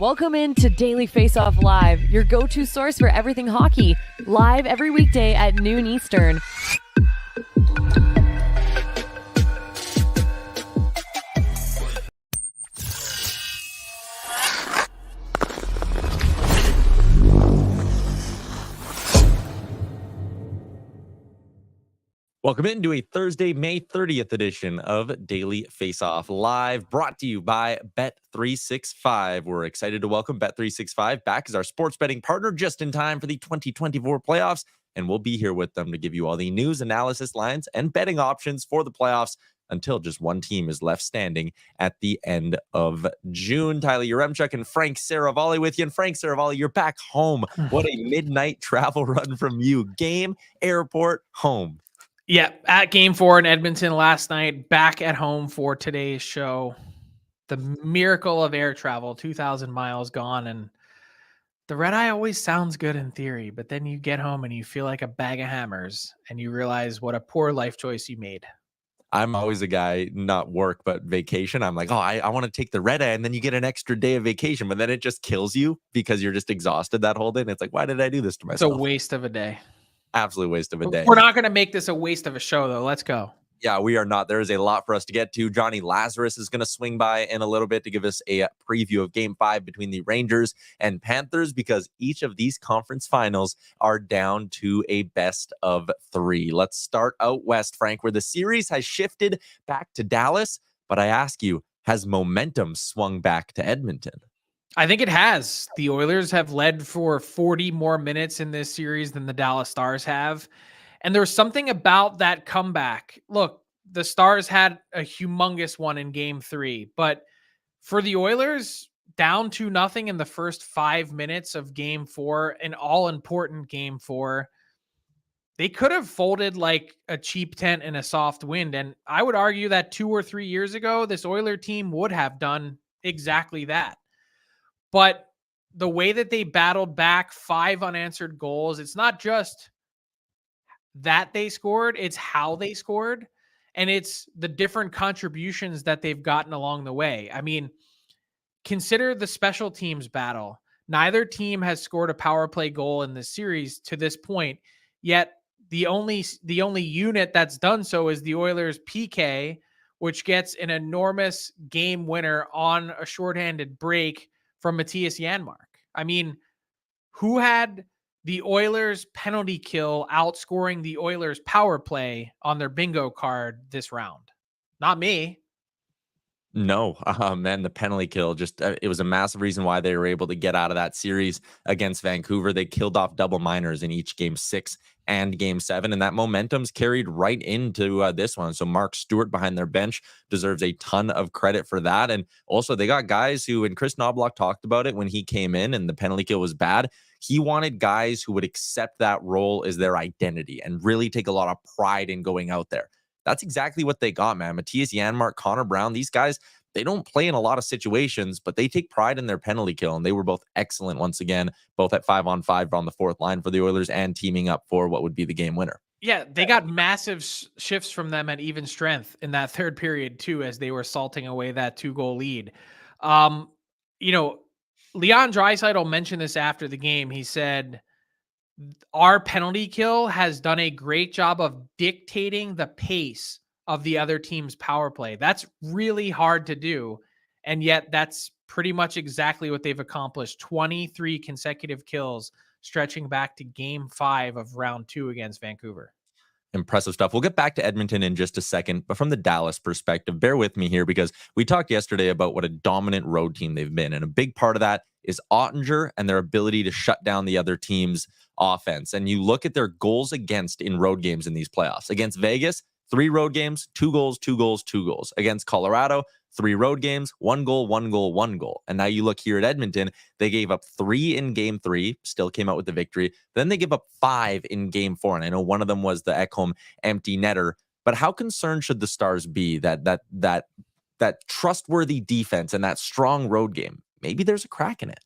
Welcome in to Daily Faceoff Live, your go-to source for everything hockey. Live every weekday at noon Eastern. Welcome into a Thursday, May 30th edition of Daily Faceoff Live, brought to you by Bet365. We're excited to welcome Bet365 back as our sports betting partner just in time for the 2024 playoffs, and we'll be here with them to give you all the news, analysis, lines, and betting options for the playoffs until just one team is left standing at the end of June. Tyler Yaremchuk and Frank Seravalli with you. And Frank Seravalli, you're back home. What a midnight travel run from you. Game, airport, home. Yeah, at Game 4 in Edmonton last night, back at home for today's show. The miracle of air travel, 2,000 miles gone, and the red eye always sounds good in theory, but then you get home and you feel like a bag of hammers, and you realize what a poor life choice you made. I'm always a guy, not work, but vacation. I'm like, I want to take the red eye, and then you get an extra day of vacation, but then it just kills you because you're just exhausted that whole day, and it's like, why did I do this to myself? It's a waste of a day. Absolute waste of a day. We're not going to make this a waste of a show, though. Let's go. Yeah, we are not. There is a lot for us to get to. Jonny Lazarus is going to swing by in a little bit to give us a preview of Game 5 between the Rangers and Panthers, because each of these conference finals are down to a best of 3. Let's start out west, Frank, where the series has shifted back to Dallas. But I ask you, has momentum swung back to Edmonton? I think it has. The Oilers have led for 40 more minutes in this series than the Dallas Stars have. And there's something about that comeback. Look, the Stars had a humongous one in Game 3, but for the Oilers, down 2-0 in the first 5 minutes of Game 4, an all-important Game 4, they could have folded like a cheap tent in a soft wind. And I would argue that 2 or 3 years ago, this Oiler team would have done exactly that. But the way that they battled back 5 unanswered goals, it's not just that they scored, it's how they scored. And it's the different contributions that they've gotten along the way. I mean, consider the special teams battle. Neither team has scored a power play goal in this series to this point, yet the only unit that's done so is the Oilers PK, which gets an enormous game winner on a shorthanded break from Matthias Janmark. I mean, who had the Oilers penalty kill outscoring the Oilers power play on their bingo card this round? Not me. No, man, the penalty kill it was a massive reason why they were able to get out of that series against Vancouver. They killed off double minors in each Game 6 and Game 7, and that momentum's carried right into this one. So Mark Stewart behind their bench deserves a ton of credit for that. And also they got guys who, and Kris Knoblauch talked about it when he came in and the penalty kill was bad. He wanted guys who would accept that role as their identity and really take a lot of pride in going out there. That's exactly what they got, man. Matthias Janmark, Connor Brown, these guys, they don't play in a lot of situations, but they take pride in their penalty kill. And they were both excellent once again, both at 5-on-5 on the fourth line for the Oilers and teaming up for what would be the game winner. Yeah, they got massive shifts from them at even strength in that third period too, as they were salting away that 2-goal lead. Leon Draisaitl mentioned this after the game. He said, our penalty kill has done a great job of dictating the pace of the other team's power play. That's really hard to do. And yet that's pretty much exactly what they've accomplished. 23 consecutive kills stretching back to Game 5 of round 2 against Vancouver. Impressive stuff. We'll get back to Edmonton in just a second, but from the Dallas perspective, bear with me here because we talked yesterday about what a dominant road team they've been. And a big part of that is Ottinger and their ability to shut down the other team's offense. And you look at their goals against in road games in these playoffs. Against Vegas, 3 road games, 2 goals, 2 goals, 2 goals. Against Colorado, 3 road games, 1 goal, 1 goal, 1 goal. And now you look here at Edmonton, they gave up 3 in Game 3, still came out with the victory. Then they give up 5 in Game 4. And I know one of them was the Ekholm empty netter. But how concerned should the Stars be that trustworthy defense and that strong road game? Maybe there's a crack in it.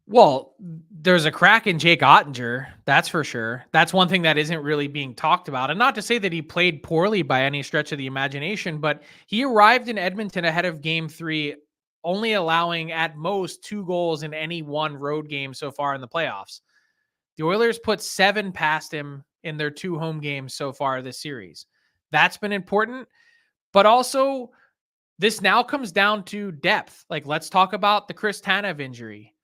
Well, there's a crack in Jake Ottinger, that's for sure. That's one thing that isn't really being talked about. And not to say that he played poorly by any stretch of the imagination, but he arrived in Edmonton ahead of Game 3 only allowing at most 2 goals in any one road game so far in the playoffs. The Oilers put 7 past him in their 2 home games so far this series. That's been important, but also this now comes down to depth. Like, let's talk about the Kris Tanev injury.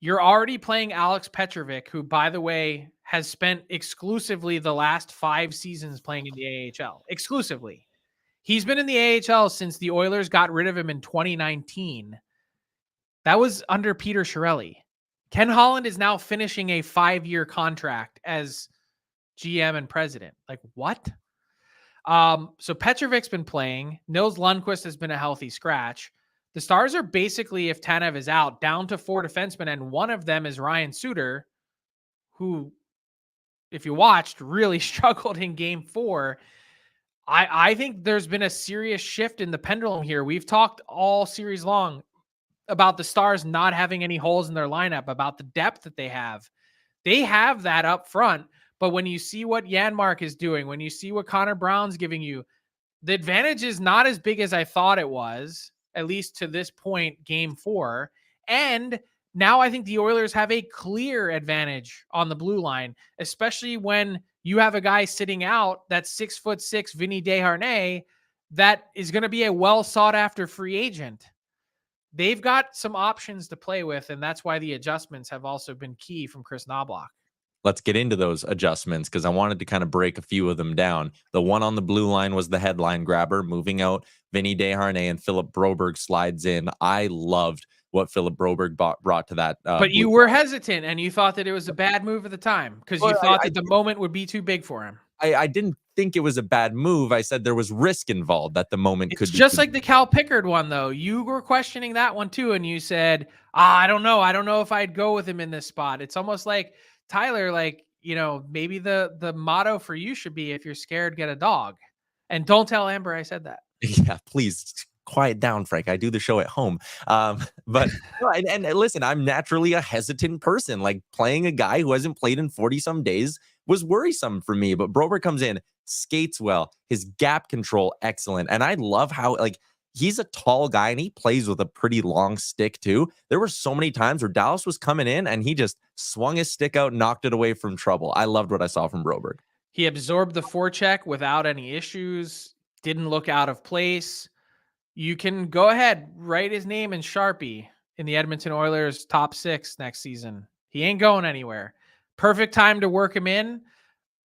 You're already playing Alex Petrovic, who, by the way, has spent exclusively the last 5 seasons playing in the AHL. Exclusively. He's been in the AHL since the Oilers got rid of him in 2019. That was under Peter Chiarelli. Ken Holland is now finishing a 5-year contract as GM and president. Like, what? So Petrovic's been playing. Nils Lundqvist has been a healthy scratch. The Stars are basically, if Tanev is out, down to 4 defensemen, and one of them is Ryan Suter, who, if you watched, really struggled in Game 4. I think there's been a serious shift in the pendulum here. We've talked all series long about the Stars not having any holes in their lineup, about the depth that they have. They have that up front, but when you see what Janmark is doing, when you see what Connor Brown's giving you, the advantage is not as big as I thought it was, at least to this point, Game 4. And now I think the Oilers have a clear advantage on the blue line, especially when you have a guy sitting out that's 6'6" Vinny Desharnais that is going to be a well sought after free agent. They've got some options to play with, and that's why the adjustments have also been key from Kris Knoblauch. Let's get into those adjustments because I wanted to kind of break a few of them down. The one on the blue line was the headline grabber, moving out Vinny Desharnais, and Philip Broberg slides in. I loved what Philip Broberg brought to that. But you were hesitant, and you thought that it was a bad move at the time because you thought that the moment would be too big for him. I didn't think it was a bad move. I said there was risk involved that the moment could be just like the Cal Pickard one, though. You were questioning that one too, and you said, I don't know. I don't know if I'd go with him in this spot. It's almost like, Tyler, like, you know, maybe the motto for you should be, if you're scared, get a dog. And don't tell Amber I said that. Yeah, please quiet down, Frank. I do the show at home. But and listen, I'm naturally a hesitant person. Like, playing a guy who hasn't played in 40 some days was worrisome for me. But Broberg comes in, skates well, his gap control excellent. And I love how, like, he's a tall guy and he plays with a pretty long stick too. There were so many times where Dallas was coming in and he just swung his stick out, knocked it away from trouble. I loved what I saw from Broberg. He absorbed the forecheck without any issues, didn't look out of place. You can go ahead, write his name in Sharpie in the Edmonton Oilers top 6 next season. He ain't going anywhere. Perfect time to work him in.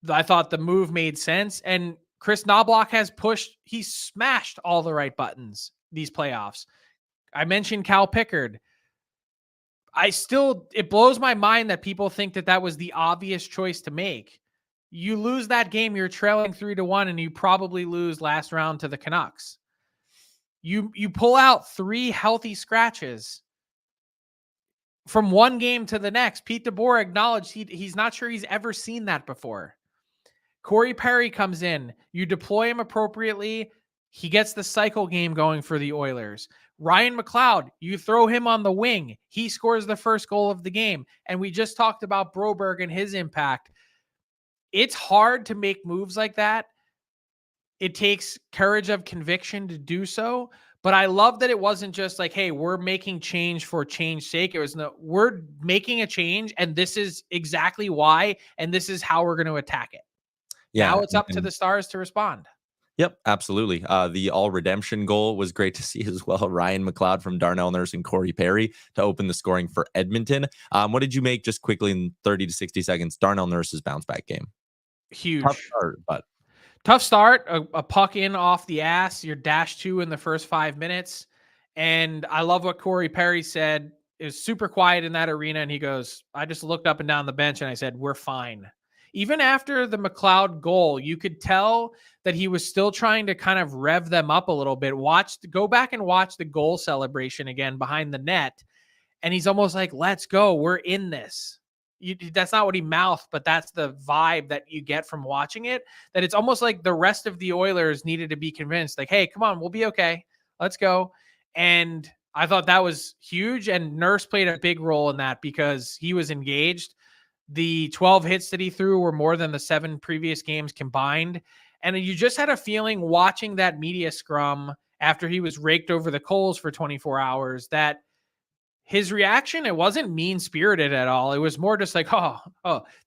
I thought the move made sense. And Kris Knoblauch has pushed, he smashed all the right buttons these playoffs. I mentioned Cal Pickard. It blows my mind that people think that was the obvious choice to make. You lose that game, you're trailing 3-1, and you probably lose last round to the Canucks. You pull out 3 healthy scratches from one game to the next. Pete DeBoer acknowledged he's not sure he's ever seen that before. Corey Perry comes in. You deploy him appropriately. He gets the cycle game going for the Oilers. Ryan McLeod, you throw him on the wing. He scores the first goal of the game. And we just talked about Broberg and his impact. It's hard to make moves like that. It takes courage of conviction to do so. But I love that it wasn't just like, hey, we're making change for change's sake. It was no, we're making a change, and this is exactly why, and this is how we're going to attack it. Yeah, now it's up to the Stars to respond. Yep, absolutely. The all redemption goal was great to see as well. Ryan McLeod from Darnell Nurse and Corey Perry to open the scoring for Edmonton. What did you make, just quickly in 30 to 60 seconds, Darnell Nurse's bounce back game? Huge. Tough start, a puck in off the ass, your -2 in the first 5 minutes. And I love what Corey Perry said. It was super quiet in that arena. And he goes, I just looked up and down the bench and I said, we're fine. Even after the McLeod goal, you could tell that he was still trying to kind of rev them up a little bit. Go back and watch the goal celebration again behind the net. And he's almost like, let's go. We're in this. That's not what he mouthed, but that's the vibe that you get from watching it, that it's almost like the rest of the Oilers needed to be convinced, like, hey, come on, we'll be okay. Let's go. And I thought that was huge. And Nurse played a big role in that because he was engaged. The 12 hits that he threw were more than the 7 previous games combined. And you just had a feeling watching that media scrum after he was raked over the coals for 24 hours, that his reaction, it wasn't mean-spirited at all. It was more just like, oh,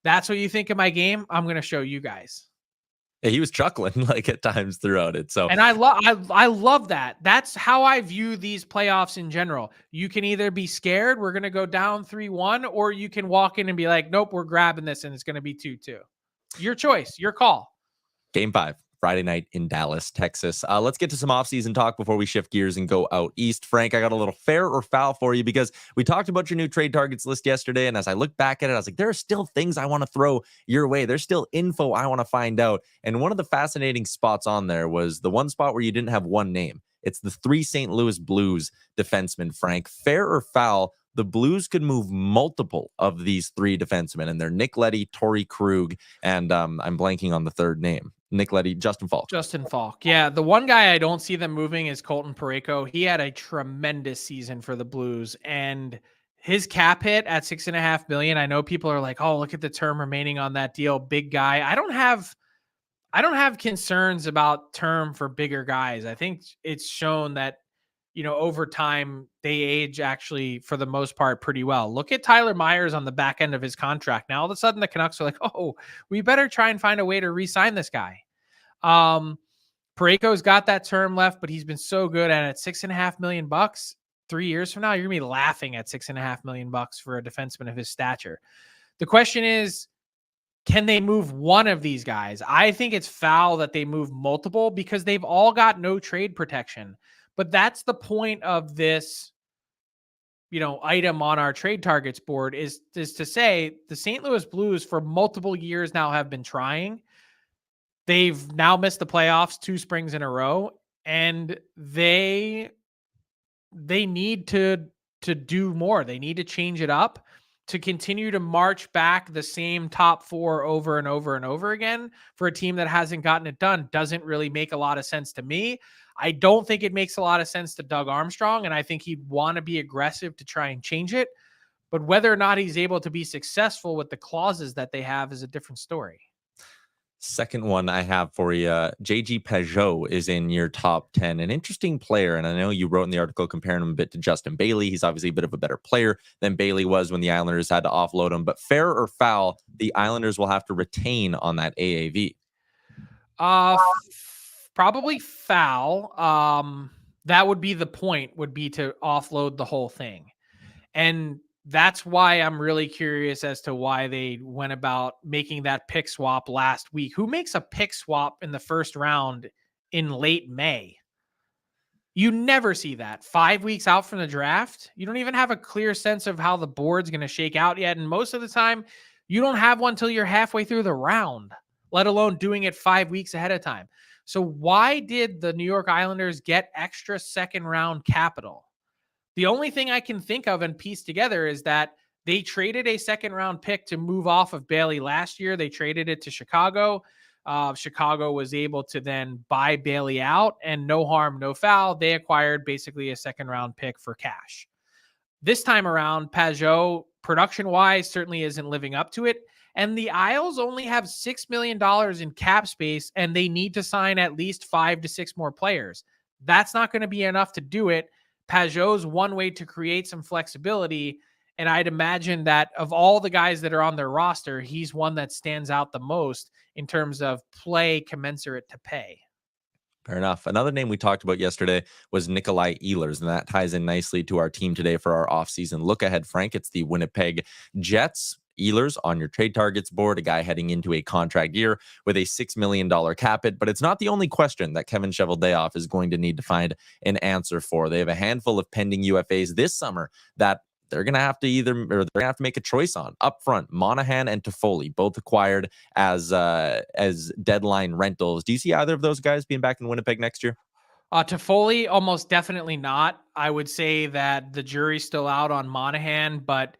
that's what you think of my game? I'm going to show you guys. Yeah, he was chuckling like at times throughout it. So, and I love that. That's how I view these playoffs in general. You can either be scared, we're going to go down 3-1, or you can walk in and be like, nope, we're grabbing this and it's going to be 2-2. Your choice, your call. Game 5, Friday night in Dallas, Texas. Let's get to some offseason talk before we shift gears and go out east. Frank, I got a little fair or foul for you because we talked about your new trade targets list yesterday. And as I look back at it, I was like, there are still things I want to throw your way. There's still info I want to find out. And one of the fascinating spots on there was the one spot where you didn't have one name. It's the 3 St. Louis Blues defensemen, Frank. Fair or foul, the Blues could move multiple of these 3 defensemen, and they're Nick Leddy, Torrey Krug, and I'm blanking on the third name. Nick Leddy, Justin Falk. Justin Falk. Yeah, the one guy I don't see them moving is Colton Parayko. He had a tremendous season for the Blues, and his cap hit at $6.5 million. I know people are like, "Oh, look at the term remaining on that deal, big guy." I don't have concerns about term for bigger guys. I think it's shown that, over time they age actually for the most part pretty well. Look at Tyler Myers on the back end of his contract. Now all of a sudden the Canucks are like, "Oh, we better try and find a way to re-sign this guy." Parayko's got that term left, but he's been so good at $6.5 million. 3 years from now, you're gonna be laughing at $6.5 million for a defenseman of his stature. The question is, can they move one of these guys? I think it's foul that they move multiple because they've all got no trade protection. But that's the point of this, item on our trade targets board is to say the St. Louis Blues for multiple years now have been trying. They've now missed the playoffs 2 springs in a row, and they need to do more. They need to change it up to continue to march back the same top 4 over and over and over again for a team that hasn't gotten it done. Doesn't really make a lot of sense to me. I don't think it makes a lot of sense to Doug Armstrong, and I think he'd want to be aggressive to try and change it. But whether or not he's able to be successful with the clauses that they have is a different story. Second one I have for you, JG Peugeot is in your top 10. An interesting player, and I know you wrote in the article comparing him a bit to Justin Bailey. He's obviously a bit of a better player than Bailey was when the Islanders had to offload him. But fair or foul, the Islanders will have to retain on that AAV. Probably foul. That would be the point, would be to offload the whole thing. And that's why I'm really curious as to why they went about making that pick swap last week. Who makes a pick swap in the first round in late May? You never see that. 5 weeks out from the draft, you don't even have a clear sense of how the board's going to shake out yet. And most of the time, you don't have one till you're halfway through the round, let alone doing it 5 weeks ahead of time. So why did the New York Islanders get extra second round capital? The only thing I can think of and piece together is that they traded a second round pick to move off of Bailey last year. They traded it to Chicago. Chicago was able to then buy Bailey out, and no harm, no foul. They acquired basically a second round pick for cash. This time around, Peugeot, production wise, certainly isn't living up to it. And the Isles only have $6 million in cap space, and they need to sign at least 5 to 6 more players. That's not going to be enough to do it. Peugeot's one way to create some flexibility, and I'd imagine that of all the guys that are on their roster, he's one that stands out the most in terms of play commensurate to pay. Fair enough. Another name we talked about yesterday was Nikolai Ehlers, and that ties in nicely to our team today for our offseason look ahead, Frank. It's the Winnipeg Jets. Ehlers on your trade targets board, a guy heading into a contract year with a $6 million cap hit. But it's not the only question that Kevin Cheveldayoff is going to need to find an answer for. They have a handful of pending UFAs this summer that they're going to have to make a choice on. Up front, Monahan and Toffoli, both acquired as deadline rentals. Do you see either of those guys being back in Winnipeg next year? Toffoli, almost definitely not. I would say that the jury's still out on Monahan, but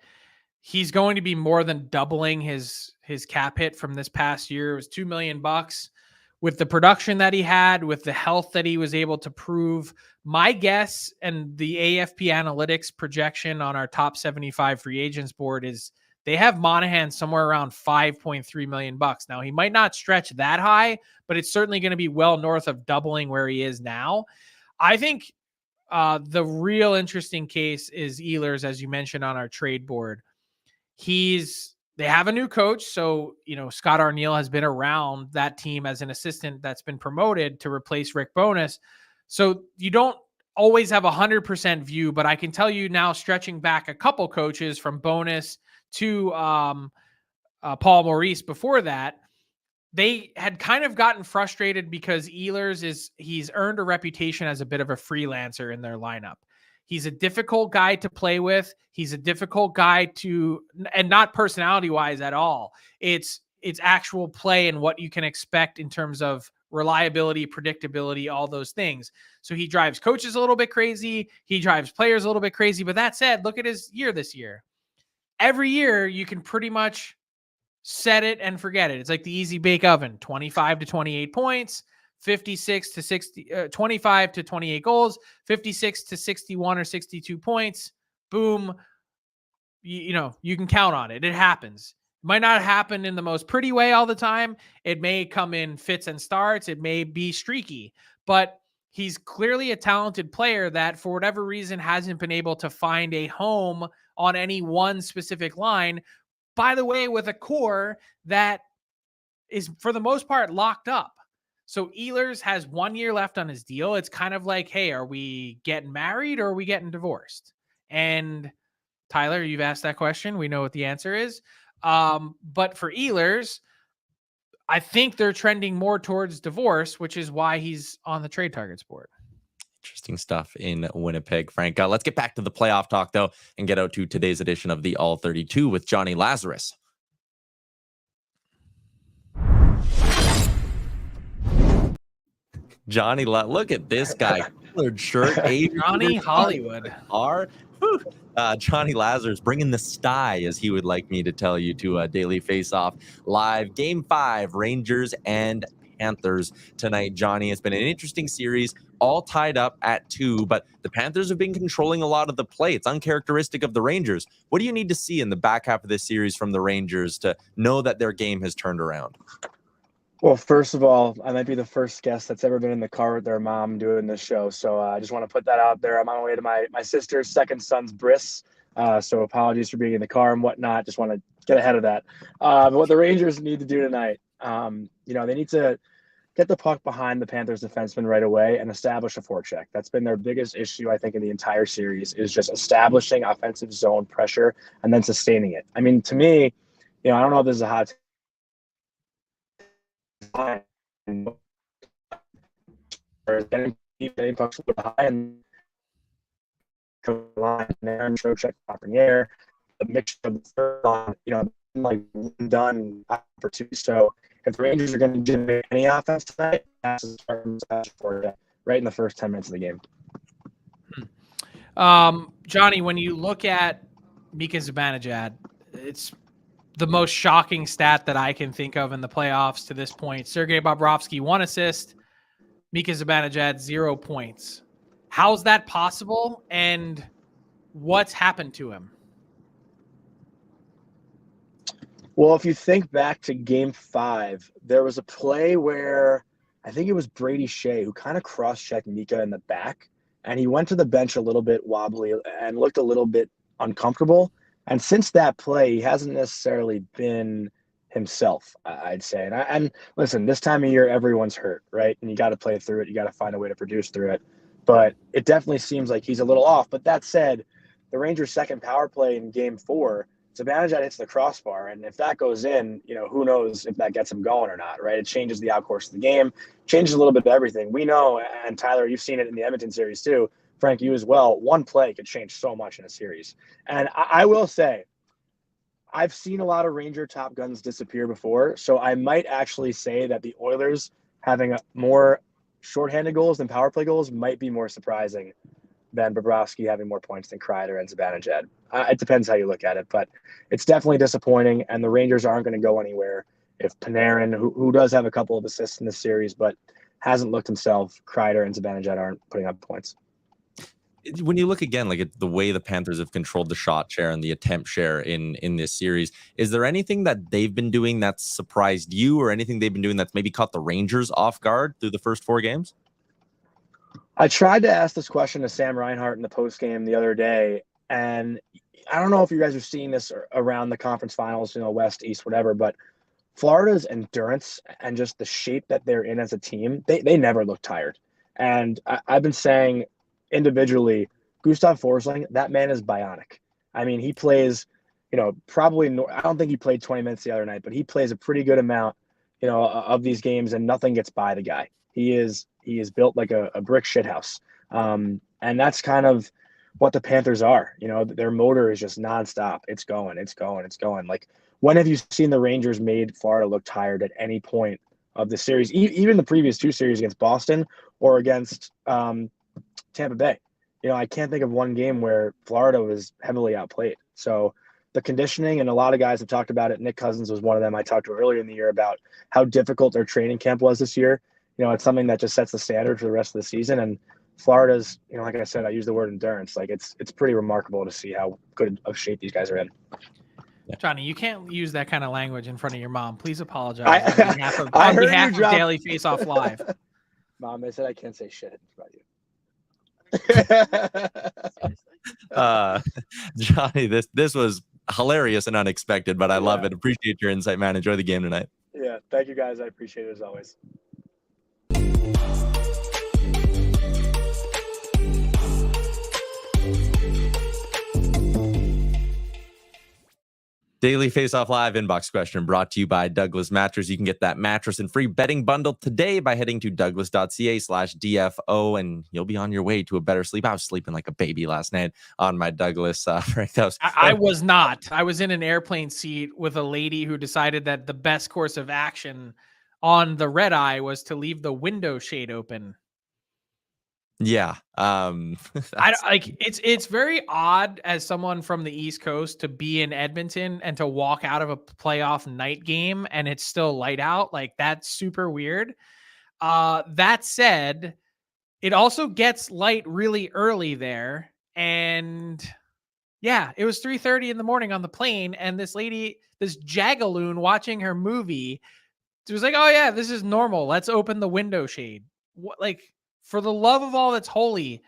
he's going to be more than doubling his cap hit from this past year. It was $2 million. With the production that he had, with the health that he was able to prove, my guess and the AFP analytics projection on our top 75 free agents board is they have Monahan somewhere around $5.3 million. Now, he might not stretch that high, but it's certainly going to be well north of doubling where he is now. I think the real interesting case is Ehlers, as you mentioned on our trade board. They have a new coach. So, Scott Arniel has been around that team as an assistant that's been promoted to replace Rick Bowness. So you don't always have 100% view, but I can tell you now, stretching back a couple coaches from Bowness to Paul Maurice before that, they had kind of gotten frustrated because Ehlers he's earned a reputation as a bit of a freelancer in their lineup. He's a difficult guy to play with. He's a difficult guy and not personality wise at all. It's actual play and what you can expect in terms of reliability, predictability, all those things. So he drives coaches a little bit crazy. He drives players a little bit crazy. But that said, look at his year this year. Every year you can pretty much set it and forget it. It's like the easy bake oven, 25 to 28 points, 56 to 60, 25 to 28 goals, 56 to 61 or 62 points. Boom. You can count on it. It happens. It might not happen in the most pretty way all the time. It may come in fits and starts. It may be streaky, but he's clearly a talented player that for whatever reason hasn't been able to find a home on any one specific line. By the way, with a core that is for the most part locked up. So Ehlers has 1 year left on his deal. It's kind of like, hey, are we getting married or are we getting divorced? And Tyler, you've asked that question. We know what the answer is. But for Ehlers, I think they're trending more towards divorce, which is why he's on the trade targets board. Interesting stuff in Winnipeg, Frank. Let's get back to the playoff talk, though, and get out to today's edition of the All 32 with Jonny Lazarus. Johnny, look at this guy. Colored shirt. Johnny Hollywood. Jonny Lazarus bringing the sty, as he would like me to tell you, to a Daily Faceoff live. Game 5, Rangers and Panthers tonight. Johnny, it's been an interesting series, all tied up at 2, but the Panthers have been controlling a lot of the play. It's uncharacteristic of the Rangers. What do you need to see in the back half of this series from the Rangers to know that their game has turned around? Well, first of all, I might be the first guest that's ever been in the car with their mom doing this show. So I just want to put that out there. I'm on my way to my sister's second son's bris. So apologies for being in the car and whatnot. Just want to get ahead of that. But what the Rangers need to do tonight, they need to get the puck behind the Panthers defenseman right away and establish a forecheck. That's been their biggest issue, I think, in the entire series, is just establishing offensive zone pressure and then sustaining it. I mean, to me, I don't know if this is a hot getting pucks high and line and check the mixture of the third line, like done for 2. So if the Rangers are going to generate any offense tonight, that's a start for right in the first 10 minutes of the game. Johnny, when you look at Mika Zibanejad, it's the most shocking stat that I can think of in the playoffs to this point. Sergei Bobrovsky, 1 assist. Mika Zibanejad, 0 points. How's that possible? And what's happened to him? Well, if you think back to Game 5, there was a play where I think it was Brady Shea who kind of cross-checked Mika in the back, and he went to the bench a little bit wobbly and looked a little bit uncomfortable. And since that play, he hasn't necessarily been himself, I'd say. And listen, this time of year, everyone's hurt, right? And you got to play through it. You got to find a way to produce through it. But it definitely seems like he's a little off. But that said, the Rangers' second power play in Game 4, Zibanejad hits the crossbar. And if that goes in, who knows if that gets him going or not, right? It changes the outcourse of the game, changes a little bit of everything. We know, and Tyler, you've seen it in the Edmonton series too, Frank, you as well, one play could change so much in a series. And I will say, I've seen a lot of Ranger top guns disappear before, so I might actually say that the Oilers having more shorthanded goals than power play goals might be more surprising than Bobrovsky having more points than Kreider and Zibanejad. It depends how you look at it, but it's definitely disappointing, and the Rangers aren't going to go anywhere if Panarin, who does have a couple of assists in this series, but hasn't looked himself, Kreider and Zibanejad aren't putting up points. When you look again, like at the way the Panthers have controlled the shot share and the attempt share in this series, is there anything that they've been doing that's surprised you, or anything they've been doing that's maybe caught the Rangers off guard through the first 4 games? I tried to ask this question to Sam Reinhart in the postgame the other day, and I don't know if you guys are seeing this around the conference finals, West, East, whatever, but Florida's endurance and just the shape that they're in as a team, they never look tired. And I've been saying individually, Gustav Forsling, that man is bionic. I mean, he plays, probably, I don't think he played 20 minutes the other night, but he plays a pretty good amount, of these games, and nothing gets by the guy. He is built like a brick shithouse. And that's kind of what the Panthers are. Their motor is just nonstop. It's going. Like, when have you seen the Rangers made Florida look tired at any point of the series, even the previous two series against Boston or against Tampa Bay? I can't think of one game where Florida was heavily outplayed. So the conditioning, and a lot of guys have talked about it. Nick Cousins was one of them I talked to earlier in the year about how difficult their training camp was this year. It's something that just sets the standard for the rest of the season. And Florida's, like I said, I use the word endurance. Like it's pretty remarkable to see how good of shape these guys are in. Jonny, you can't use that kind of language in front of your mom. Please apologize on behalf of Daily Faceoff Live. Mom, they said I can't say shit about you. Jonny, this was hilarious and unexpected, but I love it. Appreciate your insight, man. Enjoy the game tonight. Yeah, thank you guys. I appreciate it as always. Daily Face-Off Live inbox question brought to you by Douglas Mattress. You can get that mattress and free bedding bundle today by heading to douglas.ca/DFO, and you'll be on your way to a better sleep. I was sleeping like a baby last night on my Douglas. I was not. I was in an airplane seat with a lady who decided that the best course of action on the red eye was to leave the window shade open. Yeah. It's very odd as someone from the East Coast to be in Edmonton and to walk out of a playoff night game and it's still light out. Like, that's super weird. That said, it also gets light really early there. And yeah, it was 3:30 in the morning on the plane, and this lady, this jagaloon watching her movie, she was like, "Oh yeah, this is normal. Let's open the window shade." What, like, for the love of all that's holy,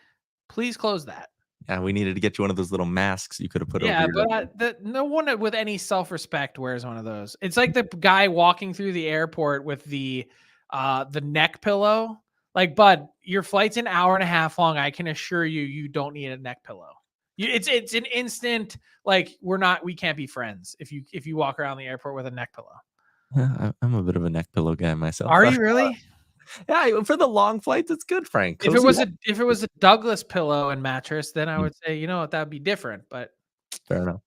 please close that. Yeah, we needed to get you one of those little masks you could have put over your but no one with any self-respect wears one of those. It's like the guy walking through the airport with the neck pillow. Like, bud, your flight's an hour and a half long. I can assure you, you don't need a neck pillow. It's an instant, like, we can't be friends if you walk around the airport with a neck pillow. Yeah, I'm a bit of a neck pillow guy myself. Are you really? Yeah, for the long flights, it's good, Frank. If it was a Douglas pillow and mattress, then I would say, that would be different. But fair enough.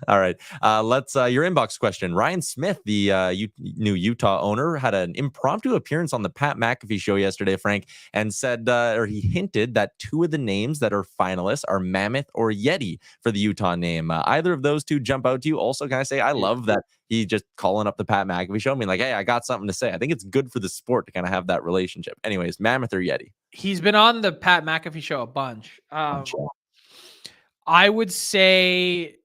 All right. Let's your inbox question. Ryan Smith, the new Utah owner, had an impromptu appearance on the Pat McAfee show yesterday, Frank, and said, or he hinted that two of the names that are finalists are Mammoth or Yeti for the Utah name. Either of those two jump out to you? Also, can I say I love that he just calling up the Pat McAfee show, I mean, like, hey, I got something to say. I think it's good for the sport to kind of have that relationship. Anyways, Mammoth or Yeti? He's been on the Pat McAfee show a bunch. I would say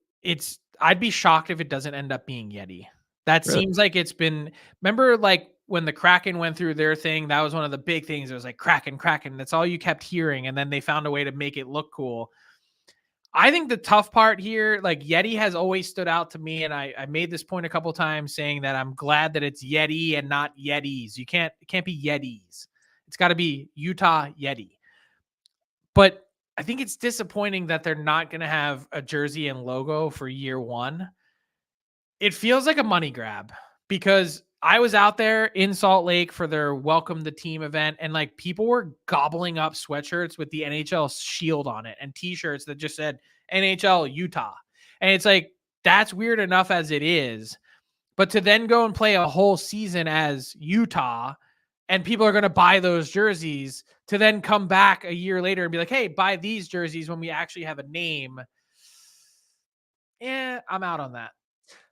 I'd be shocked if it doesn't end up being Yeti. That really seems like it's been, remember, like, when the Kraken went through their thing, that was one of the big things. It was like Kraken. That's all you kept hearing. And then they found a way to make it look cool. I think the tough part here, like, Yeti has always stood out to me. And I made this point a couple times saying that I'm glad that it's Yeti and not Yetis. It can't be Yetis. It's got to be Utah Yeti. But I think it's disappointing that they're not going to have a jersey and logo for year one. It feels like a money grab, because I was out there in Salt Lake for their Welcome the Team event, and like, people were gobbling up sweatshirts with the NHL shield on it and t-shirts that just said NHL Utah. And it's like, that's weird enough as it is, but to then go and play a whole season as Utah, and people are going to buy those jerseys, to then come back a year later and be like, hey, buy these jerseys when we actually have a name. Yeah, I'm out on that.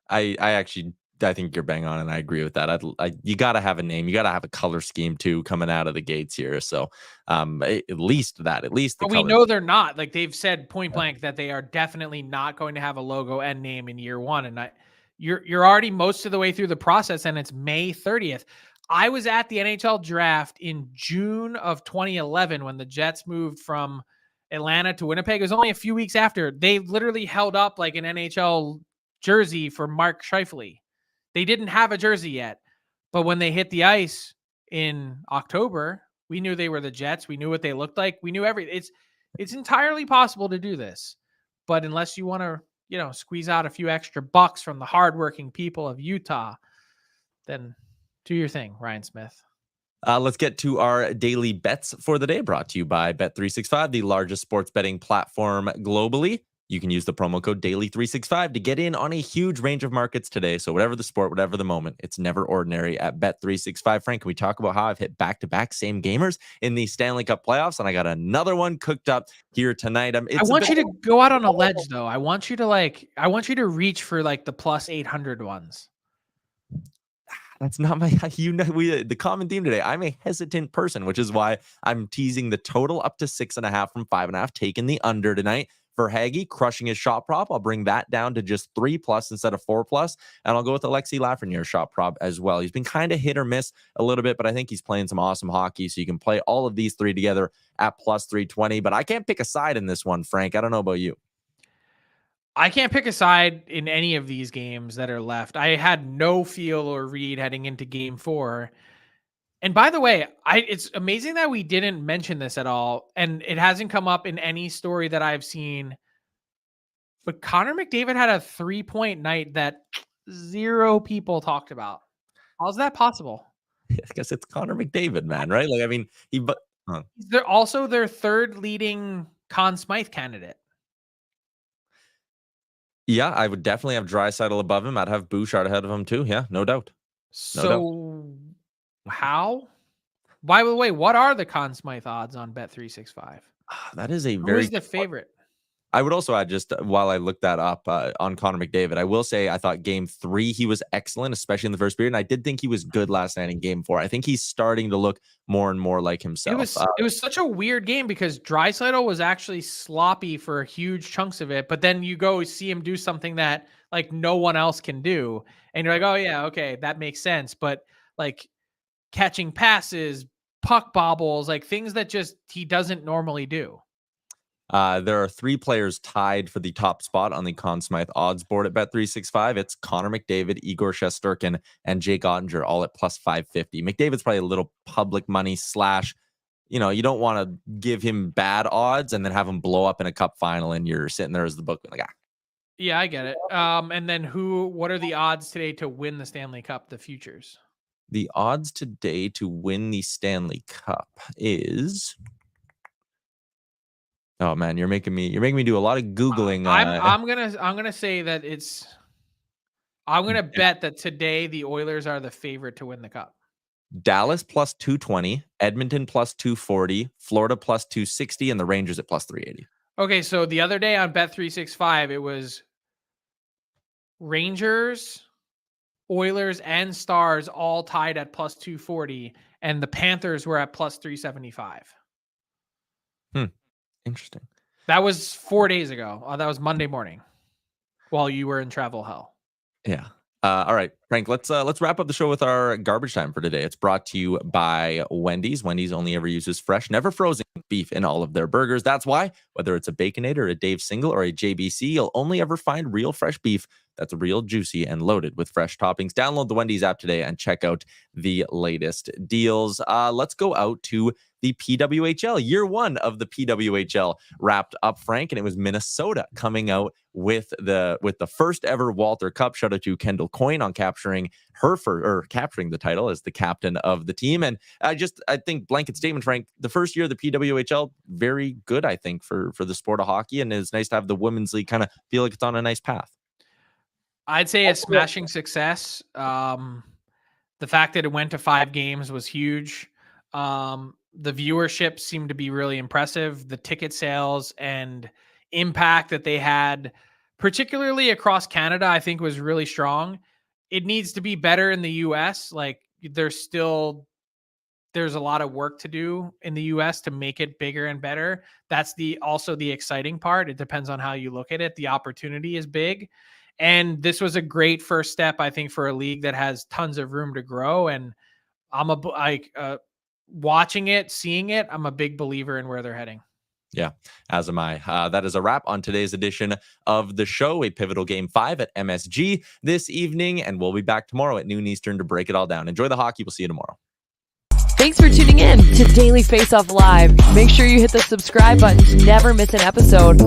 I think you're bang on, and I agree with that. You got to have a name. You got to have a color scheme too coming out of the gates here. So at least but we know they're not. Like, they've said point blank that they are definitely not going to have a logo and name in year one. And you're already most of the way through the process, and it's May 30th. I was at the NHL draft in June of 2011 when the Jets moved from Atlanta to Winnipeg. It was only a few weeks after. They literally held up like an NHL jersey for Mark Scheifele. They didn't have a jersey yet, but when they hit the ice in October, we knew they were the Jets. We knew what they looked like. We knew everything. It's entirely possible to do this, but unless you want to, squeeze out a few extra bucks from the hardworking people of Utah, then do your thing, Ryan Smith. Let's get to our daily bets for the day, brought to you by Bet365, the largest sports betting platform globally. You can use the promo code DAILY365 to get in on a huge range of markets today. So whatever the sport, whatever the moment, it's never ordinary at Bet365. Frank, can we talk about how I've hit back-to-back same gamers in the Stanley Cup playoffs? And I got another one cooked up here tonight. I want you to go out on a ledge, though. I want you to reach for like the plus 800 ones. That's not my, the common theme today. I'm a hesitant person, which is why I'm teasing the total up to 6.5 from 5.5, taking the under tonight. For Hagee, crushing his shot prop, I'll bring that down to just 3+ instead of 4+. And I'll go with Alexi Lafreniere shot prop as well. He's been kind of hit or miss a little bit, but I think he's playing some awesome hockey. So you can play all of these three together at plus 320. But I can't pick a side in this one, Frank. I don't know about you. I can't pick a side in any of these games that are left. I had no feel or read heading into game 4. And by the way, it's amazing that we didn't mention this at all, and it hasn't come up in any story that I've seen. But Connor McDavid had a 3-point night that 0 people talked about. How's that possible? I guess it's Connor McDavid, man, right? Like, I mean, They're also their third leading Conn Smythe candidate. Yeah, I would definitely have Draisaitl above him. I'd have Bouchard ahead of him too. Yeah, no doubt. How? By the way, what are the Conn Smythe odds on Bet365? That is a Who's the favorite? I would also add, just while I looked that up on Connor McDavid, I will say I thought game 3 he was excellent, especially in the first period. And I did think he was good last night in game 4. I think he's starting to look more and more like himself. It was such a weird game because Draisaitl was actually sloppy for huge chunks of it, but then you go see him do something that like no one else can do, and you're like, oh yeah, okay, that makes sense. But like catching passes, puck bobbles, like things that just he doesn't normally do. There are 3 players tied for the top spot on the Conn Smythe odds board at Bet365. It's Connor McDavid, Igor Shesterkin, and Jake Ottinger, all at plus 550. McDavid's probably a little public money / you don't want to give him bad odds and then have him blow up in a cup final and you're sitting there as the book like, Yeah, I get it. And then what are the odds today to win the Stanley Cup, the futures? The odds today to win the Stanley Cup is... Oh man, you're making me do a lot of Googling. I'm gonna say that I'm gonna bet that today the Oilers are the favorite to win the cup. Dallas plus 220, Edmonton plus 240, Florida plus 260, and the Rangers at plus 380. Okay, so the other day on Bet365, it was Rangers, Oilers, and Stars all tied at plus 240, and the Panthers were at plus 375. Interesting. That was 4 days ago. That was Monday morning while you were in travel hell. Yeah. All right, Frank, let's wrap up the show with our garbage time for today. It's brought to you by Wendy's. Wendy's only ever uses fresh, never frozen beef in all of their burgers. That's why, whether it's a Baconator, a Dave Single, or a JBC, you'll only ever find real fresh beef that's real juicy and loaded with fresh toppings. Download the Wendy's app today and check out the latest deals. Let's go out to the PWHL. Year 1 of the PWHL wrapped up, Frank, and it was Minnesota coming out with the first ever Walter Cup. Shout out to Kendall Coyne on capturing the title as the captain of the team. And I think blanket statement, Frank, the first year of the PWHL, very good, I think, for the sport of hockey, and it's nice to have the women's league kind of feel like it's on a nice path. I'd say a smashing success. The fact that it went to 5 games was huge. The viewership seemed to be really impressive. The ticket sales and impact that they had, particularly across Canada, I think was really strong. It needs to be better in the US. Like there's a lot of work to do in the US to make it bigger and better. That's also the exciting part. It depends on how you look at it. The opportunity is big. And this was a great first step, I think, for a league that has tons of room to grow. And Watching it, seeing it, I'm a big believer in where they're heading. Yeah, as am I. That is a wrap on today's edition of the show, a pivotal Game 5 at MSG this evening, and we'll be back tomorrow at noon Eastern to break it all down. Enjoy the hockey. We'll see you tomorrow. Thanks for tuning in to Daily Faceoff Live. Make sure you hit the subscribe button to never miss an episode.